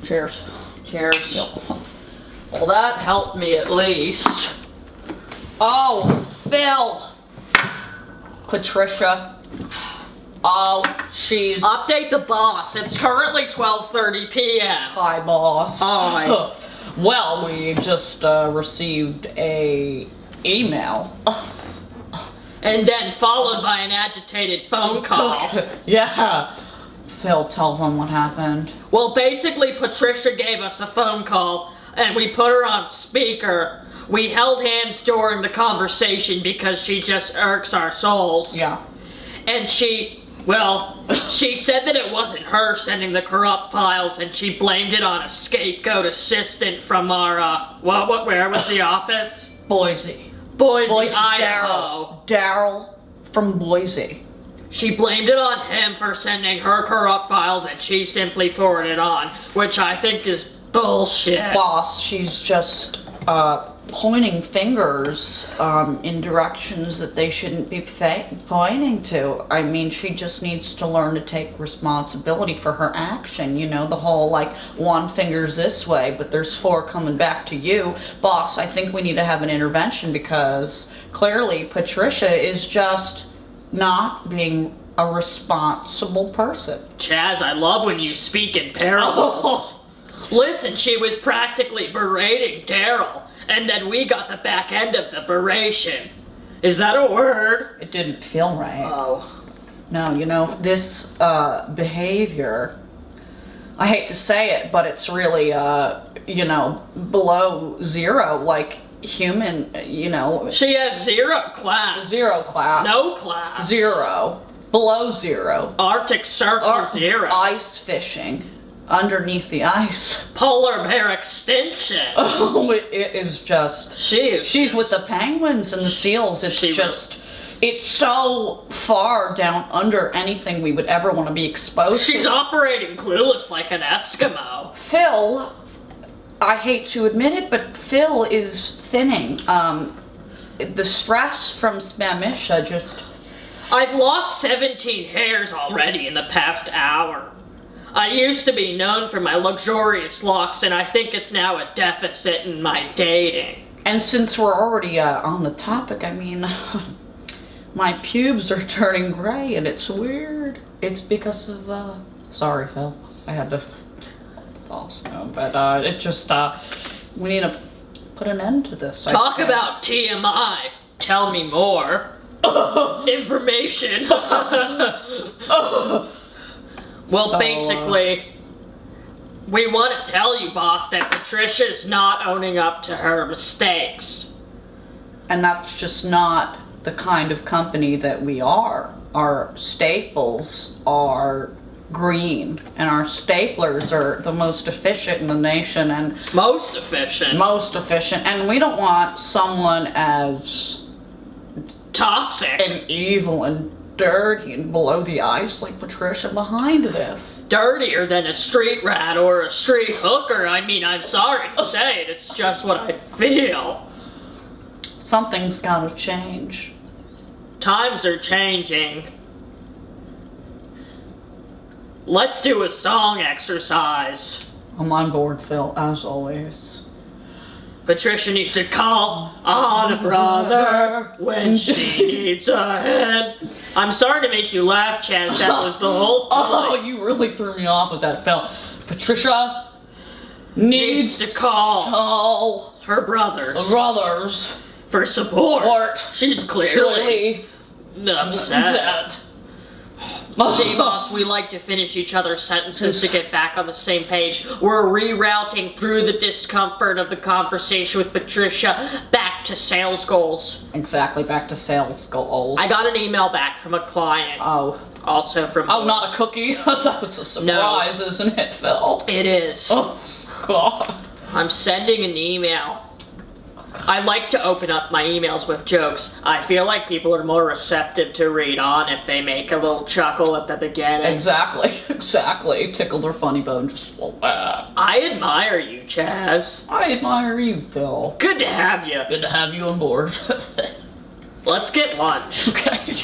Cheers. Cheers. Yep. Well, that helped me at least. Oh, Phil. Patricia. Oh, She's... update the boss. It's currently 12:30 p.m. Hi, boss. Hi. Well, we just received a email. And then followed by an agitated phone call. Yeah. Phil, tell them what happened. Well, basically, Patricia gave us a phone call, and we put her on speaker. We held hands during the conversation because she just irks our souls. Yeah. And she said that it wasn't her sending the corrupt files, and she blamed it on a scapegoat assistant from our, where was the office? Boise. Boise, Idaho. Daryl from Boise. She blamed it on him for sending her corrupt files, and she simply forwarded on, which I think is bullshit. Boss, she's just pointing fingers in directions that they shouldn't be pointing to. I mean, she just needs to learn to take responsibility for her action. You know, the whole like one finger's this way, but there's four coming back to you. Boss, I think we need to have an intervention because clearly Patricia is just not being a responsible person. Chaz, I love when you speak in parables. Listen, she was practically berating Daryl, and then we got the back end of the beration. Is that a word? It didn't feel right. Oh. No, you know, this behavior, I hate to say it, but it's really, you know, below zero, like human, you know. She has zero class. Zero class. No class. Zero. Below zero. Arctic Circle zero. Ice fishing. Underneath the ice. Polar bear extinction. Oh, it is just... She's with the penguins and the seals. It's so far down under anything we would ever want to be exposed to. She's operating clueless like an Eskimo. Phil, I hate to admit it, but Phil is thinning. The stress from Spamisha just... I've lost 17 hairs already in the past hour. I used to be known for my luxurious locks, and I think it's now a deficit in my dating. And since we're already on the topic, I mean, my pubes are turning gray, and it's weird. It's because of, sorry, Phil. I had to also know, but it just, we need to put an end to this. Talk about TMI. Tell me more. Information. Well, So, basically, we want to tell you, boss, that Patricia's not owning up to her mistakes. And that's just not the kind of company that we are. Our staples are green, and our staplers are the most efficient in the nation, and Most efficient. and we don't want someone as Toxic. and evil and dirty and below the ice like Patricia behind this. Dirtier than a street rat or a street hooker. I mean, I'm sorry to say it, it's just what I feel. Something's gotta change. Times are changing. Let's do a song exercise. I'm on board, Phil, as always. Patricia needs to call on a brother when she needs a hand. I'm sorry to make you laugh, Chaz. That was the whole point. Oh, you really threw me off with that, Phil. Patricia needs to call her brothers for support. She's clearly upset. See, boss, we like to finish each other's sentences to get back on the same page. We're rerouting through the discomfort of the conversation with Patricia back to sales goals. Exactly, back to sales goals. I got an email back from a client. Oh. Also from... Oh, not a cookie? That's a surprise, isn't it, Phil? It is. Oh, God. I'm sending an email. I like to open up my emails with jokes. I feel like people are more receptive to read on if they make a little chuckle at the beginning. Exactly. Tickle their funny bone, just laugh. I admire you, Chaz. I admire you, Phil. Good to have you. Good to have you on board. Let's get lunch. Okay.